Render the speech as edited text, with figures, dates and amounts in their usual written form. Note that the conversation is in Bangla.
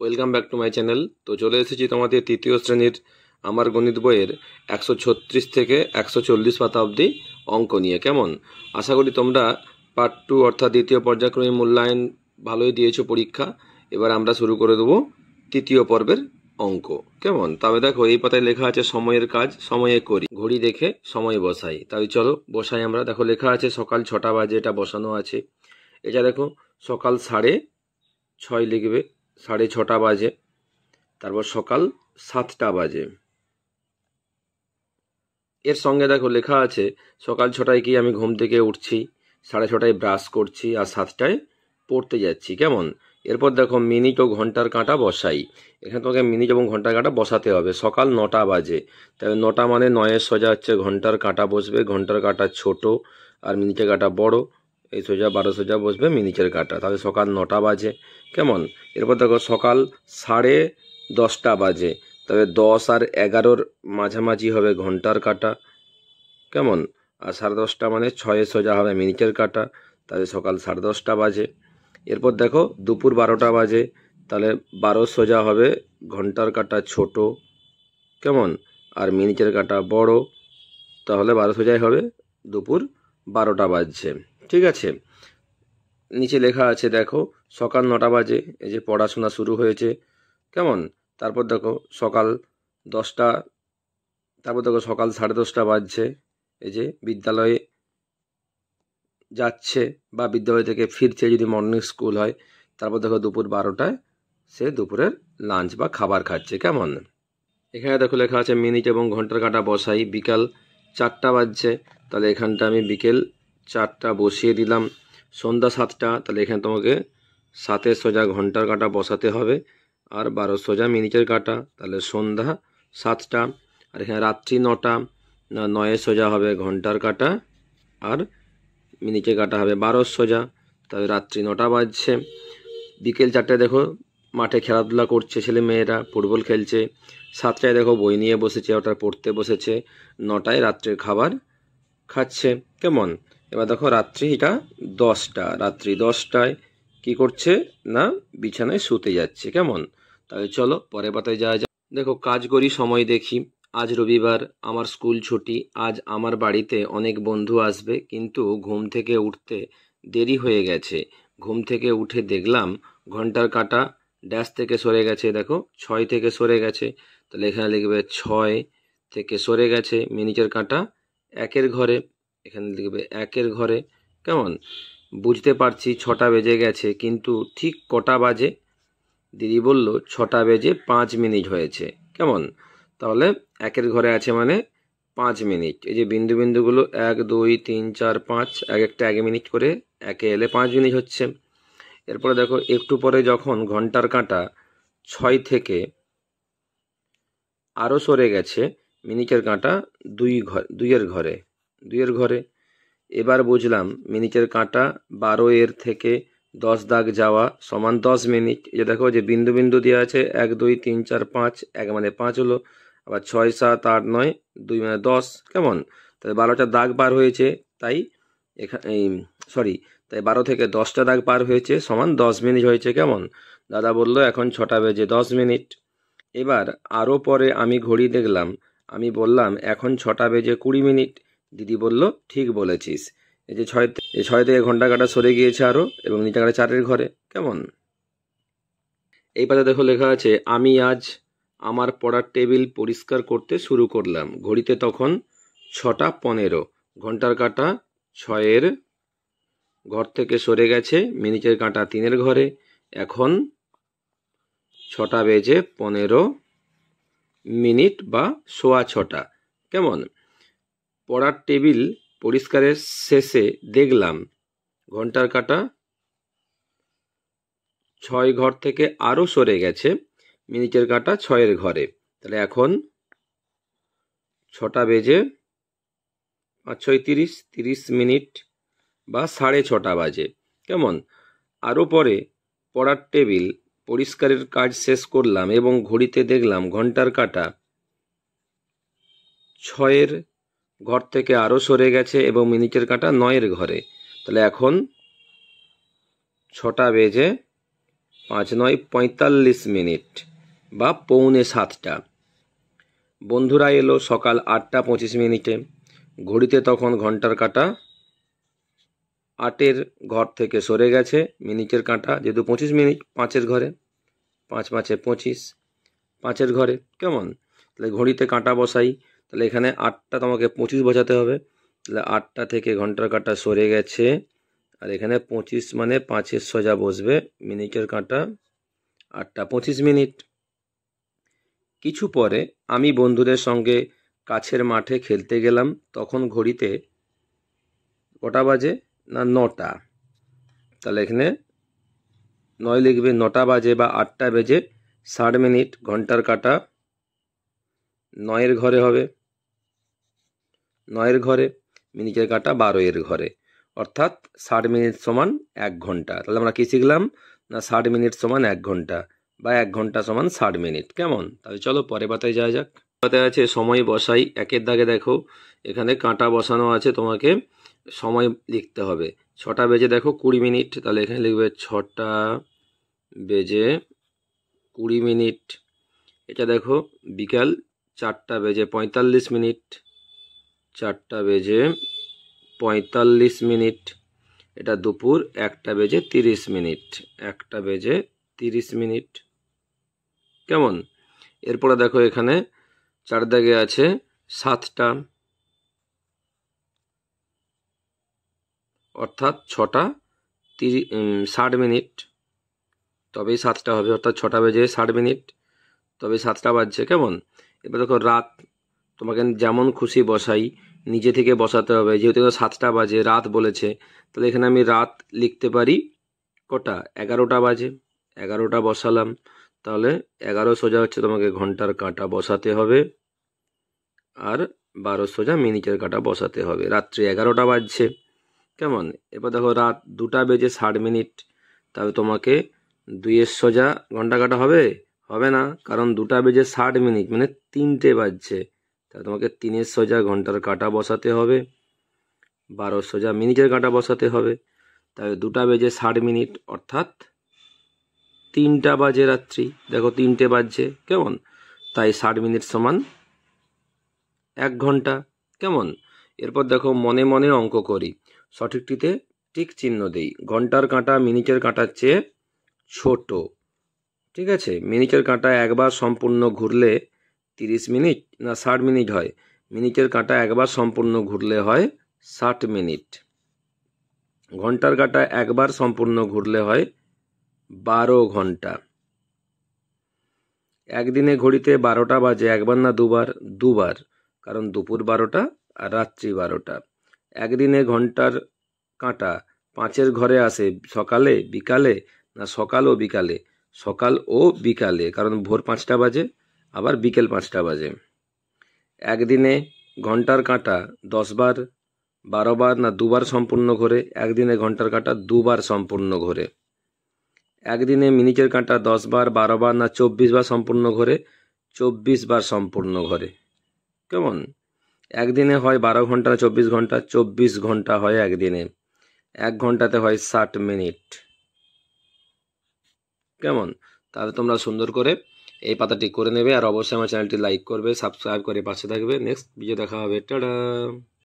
Welcome back to my channel. তো চলে এসেছি তোমাদের তৃতীয় শ্রেণীর আমার গণিত বইয়ের 136 থেকে 140 পাতা অবধি অঙ্ক নিয়ে। কেমন? আশা করি তোমরা পার্ট 2 অর্থাৎ দ্বিতীয় পর্যায়ক্রমিক মূল্যায়ন ভালোই দিয়েছো পরীক্ষা। এবার আমরা শুরু করে দেবো তৃতীয় পর্বের অঙ্ক। কেমন? তবে দেখো, এই পাতায় লেখা আছে সময়ের কাজ সময়ে করি, ঘড়ি দেখে সময় বসাই। তাই চলো বসাই আমরা। দেখো লেখা আছে সকাল 6টা বাজে, এটা বসানো আছে। এটা দেখো সকাল 6:30 লিখবে, 6:30 বাজে। তারপর সকাল 7টা বাজে। এর সঙ্গে দেখো লেখা আছে সকাল 6টায় কি আমি ঘুম থেকে উঠছি, 6:30টায় ব্রাশ করছি, আর 7টায় পড়তে যাচ্ছি। কেমন? এরপর দেখো মিনিট ও ঘন্টার কাঁটা বসাই। এখানে তোমাকে মিনিট এবং ঘন্টার কাঁটা বসাতে হবে। সকাল 9টা বাজে, তাহলে 9টা মানে 9-এর সোজা হচ্ছে ঘন্টার কাঁটা বসবে, ঘন্টার কাঁটা ছোট আর মিনিটের কাঁটা বড়। এই সোজা 12 সোজা বসবে মিনিটের কাঁটা, তাহলে সকাল 9টা বাজে। কেমন? এরপর দেখো সকাল 10:30 বাজে, তবে 10 আর 11-র মাঝামাঝি হবে ঘন্টার কাঁটা। কেমন? আর 10:30 মানে 6-এর সোজা হবে মিনিটের কাঁটা, তাহলে সকাল 10:30 বাজে। এরপর দেখো দুপুর 12টা বাজে, তাহলে 12 সোজা হবে ঘন্টার কাঁটা ছোট। কেমন? আর মিনিটের কাঁটা বড়, তাহলে 12 সোজাই হবে দুপুর 12টা বাজছে। ঠিক আছে? নিচে লেখা আছে দেখো সকাল 9টা বাজে, এই যে পড়াশোনা শুরু হয়েছে। কেমন? তারপর দেখো সকাল 10টা, তারপর দেখো সকাল 10:30 বাজছে, এই যে বিদ্যালয়ে যাচ্ছে বা বিদ্যালয় থেকে ফিরছে যদি মর্নিং স্কুল হয়। তারপর দেখো দুপুর 12টায় সে দুপুরের লাঞ্চ বা খাবার খাচ্ছে। কেমন? এখানে দেখো লেখা আছে মিনিট এবং ঘন্টার কাঁটা বসাই। বিকাল 4টা বাজছে, তাহলে এখানটা আমি বিকেল 4টা বসিয়ে দিলাম। সন্ধ্যা 7টা, তাহলে এখানে তোমাকে 7-এর সোজা ঘন্টার কাঁটা বসাতে হবে, আর 12 সোজা মিনিটের কাঁটা, তাহলে সন্ধ্যা 7টা। আর এখানে রাত্রি 9টা, 9-এর সোজা হবে ঘন্টার কাঁটা আর মিনিটের কাঁটা হবে 12 সোজা, তাহলে রাত্রি 9টা বাজছে। বিকেল 4টায় দেখো মাঠে খেলাধুলা করছে ছেলে মেয়েরা, ফুটবল খেলছে। 7টায় দেখো বই নিয়ে বসেছে, ওটা পড়তে বসেছে। 9টায় রাত্রের খাবার খাচ্ছে। কেমন? এবার দেখো রাত্রি 10টা, রাত্রি 10টায় কি করছে না বিছানায় শুতে যাচ্ছে। কেমন? তাহলে চলো পরের পাতায় যাওয়া যাক। দেখো কাজ করি সময় দেখি। আজ রবিবার, আমার স্কুল ছুটি। আজ আমার বাড়িতে অনেক বন্ধু আসবে, কিন্তু ঘুম থেকে উঠতে দেরি হয়ে গেছে। ঘুম থেকে উঠে দেখলাম ঘন্টার কাঁটা ড্যাশ থেকে সরে গেছে। দেখো 6 থেকে সরে গেছে, তাহলে এখানে লিখবে 6 থেকে সরে গেছে। মিনিটের কাঁটা 1-এর ঘরে, এখানে লিখবে 1-এর ঘরে। কেমন? বুঝতে পারছি 6টা বেজে গেছে, কিন্তু ঠিক কটা বাজে? দিদি বলল 6টা বেজে 5 মিনিট হয়েছে। কেমন? তাহলে 1-এর ঘরে আছে মানে 5 মিনিট। এই যে বিন্দু বিন্দুগুলো 1 2 3 4 5, এক একটা 1 মিনিট করে, 1-এ এলে 5 মিনিট হচ্ছে। এরপরে দেখো একটু পরে যখন ঘন্টার কাঁটা 6 থেকে আরও সরে গেছে, মিনিটের কাঁটা 2-এর ঘরে, 2-এর ঘরে। এবার বুঝলাম মিনিটের কাঁটা 12-এর থেকে 10 দাগ যাওয়া সমান 10 মিনিট। এই যে দেখো যে বিন্দু বিন্দু দেওয়া আছে 1 2 3 4 5, 1 মানে 5 হলো, আবার 6 7 8 9 2 মানে 10। কেমন? তাহলে 12টা দাগ পার হয়েছে, তাই এখানে তাই 12 থেকে 10টা দাগ পার হয়েছে সমান 10 মিনিট হয়েছে। কেমন? দাদা বলল এখন 6টা বেজে 10 মিনিট। এবার আরও পরে আমি ঘড়ি দেখলাম, আমি বললাম এখন 6টা বেজে 20 মিনিট। দিদি বলল ঠিক বলেছিস। এই যে 6 থেকে ঘন্টা কাটা সরে গিয়েছে আরও, এবং নিচে কাটা 4-এর ঘরে। কেমন? এই পাতা দেখো লেখা আছে আমি আজ আমার পড়ার টেবিল পরিষ্কার করতে শুরু করলাম। ঘড়িতে তখন 6টা 15, ঘন্টার কাঁটা 6-এর ঘর থেকে সরে গেছে, মিনিটের কাঁটা 3-এর ঘরে। এখন 6টা বেজে 15 মিনিট বা 6:15। কেমন? পড়ার টেবিল পরিষ্কারের শেষে দেখলাম ঘন্টার কাঁটা 6 ঘর থেকে আরও সরে গেছে, মিনিটের কাঁটা 6-এর ঘরে। তাহলে এখন 6টা বেজে 5 6 30 মিনিট বা 6:30 বাজে। কেমন? আরও পরে পড়ার টেবিল পরিষ্কারের কাজ শেষ করলাম এবং ঘড়িতে দেখলাম ঘন্টার কাঁটা 6-এর ঘর থেকে আরও সরে গেছে এবং মিনিটের কাঁটা 9-এর ঘরে। তাহলে এখন 6টা বেজে 5 9 45 মিনিট বা পৌনে 7টা। বন্ধুরা এলো সকাল 8টা 25 মিনিটে। ঘড়িতে তখন ঘন্টার কাঁটা 8-এর ঘর থেকে সরে গেছে, মিনিটের কাঁটা যেহেতু 25 মিনিট 5-এর ঘরে, 5 5 25, 5-এর ঘরে। কেমন? তাহলে ঘড়িতে কাঁটা বসাই, তাহলে এখানে 8টা তোমাকে 25 বসাতে হবে। তাহলে 8টা থেকে ঘন্টার কাঁটা সরে গেছে, আর এখানে 25 মানে 5-এর সোজা বসবে মিনিটের কাঁটা, 8টা 25 মিনিট। কিছু পরে আমি বন্ধুদের সঙ্গে কাছের মাঠে খেলতে গেলাম, তখন ঘড়িতে কটা বাজে? না 9টা। তাহলে এখানে 9 লিখবে, 9টা বাজে বা 8টা বেজে 60 মিনিট, ঘন্টার কাঁটা 9-এর ঘরে হবে, 9-এর ঘরে, মিনিটের কাঁটা 12-এর ঘরে, অর্থাৎ 60 মিনিট সমান 1 ঘন্টা। তাহলে আমরা কি শিখলাম? না 60 মিনিট সমান 1 ঘন্টা বা 1 ঘন্টা সমান 60 মিনিট। কেমন? তাহলে চলো পরের পাতায় যাওয়া যাক। পাতায় আছে সময় বসাই। 1-এর দাগে দেখো এখানে কাঁটা বসানো আছে, তোমাকে সময় লিখতে হবে। 6টা বেজে দেখো 20 মিনিট, তাহলে এখানে লিখবে 6টা বেজে 20 মিনিট। এটা দেখো বিকাল 4টা বেজে 45 মিনিট, 4টা বেজে 45 মিনিট। এটা দুপুর 1টা বেজে 30 মিনিট, 1টা বেজে 30 মিনিট। কেমন? এরপরে দেখো এখানে 4 দাগে আছে 7টা, অর্থাৎ 6টা 60 মিনিট, তবেই 7টা হবে, অর্থাৎ 6টা বেজে 60 মিনিট, তবে 7টা বাজছে। কেমন? এবার দেখো রাত, তোমাকে যেমন খুশি বসাই, নিজে থেকে বসাতে হবে, যেহেতু 7টা বাজে, রাত বলেছে, তাহলে এখানে আমি রাত লিখতে পারি কটা? 11টা বাজে, 11টা বসালাম। তাহলে 11 সোজা হচ্ছে তোমাকে ঘন্টার কাঁটা বসাতে হবে, আর 12 সোজা মিনিটের কাঁটা বসাতে হবে। রাত্রি 11টা বাজছে। কেমন? এবার দেখো রাত 2টা বেজে 60 মিনিট, তাহলে তোমাকে 2-এর সোজা ঘন্টা কাটা হবে? হবে না, কারণ 2টা বেজে 60 মিনিট মানে 3টে বাজছে, তাহলে তোমাকে 3-এর সোজা ঘন্টার কাঁটা বসাতে হবে, 12 সোজা মিনিটের কাঁটা বসাতে হবে। তাহলে 2টা বেজে 60 মিনিট, অর্থাৎ 3টা বাজে রাত্রি। দেখো 3টে বাজছে। কেমন? তাই 60 মিনিট সমান 1 ঘন্টা। কেমন? এরপর দেখো মনে মনে অঙ্ক করি, সঠিকটিতে টিক চিহ্ন দেই। ঘন্টার কাঁটা মিনিটের কাঁটার চেয়ে ছোট। ঠিক আছে, মিনিটের কাঁটা একবার সম্পূর্ণ ঘুরলে 30 মিনিট না 60 মিনিট হয়? মিনিটের কাঁটা একবার সম্পূর্ণ ঘুরলে হয় 60 মিনিট। ঘন্টার কাঁটা একবার সম্পূর্ণ ঘুরলে হয় 12 ঘন্টা। একদিনে ঘড়িতে 12টা বাজে একবার না দুবার? দুবার, কারণ দুপুর 12টা আর রাত্রি 12টা। একদিনে ঘন্টার কাঁটা 5-এর ঘরে আসে সকালে বিকালে না সকাল ও বিকালে? সকাল ও বিকালে, কারণ ভোর 5টা বাজে আবার বিকেল 5টা বাজে। একদিনে ঘন্টার কাঁটা 10 বার 12 বার না দুবার সম্পূর্ণ ঘোরে? একদিনে ঘন্টার কাঁটা দুবার সম্পূর্ণ ঘোরে। একদিনে মিনিটের কাঁটা 10 বার 12 বার না 24 বার সম্পূর্ণ ঘোরে? 24 বার সম্পূর্ণ ঘোরে। কেমন? একদিনে হয় 12 ঘন্টা 24 ঘন্টা? 24 ঘন্টা হয় একদিনে। 1 ঘন্টাতে হয় 60 মিনিট। কেমন? তাহলে তোমরা সুন্দর করে এই পাতাটি করে নেবে, আর অবশ্যই আমার চ্যানেলটি লাইক করবে, সাবস্ক্রাইব করে পাশে থাকবে। নেক্সট ভিডিও দেখা হবে। টাটা।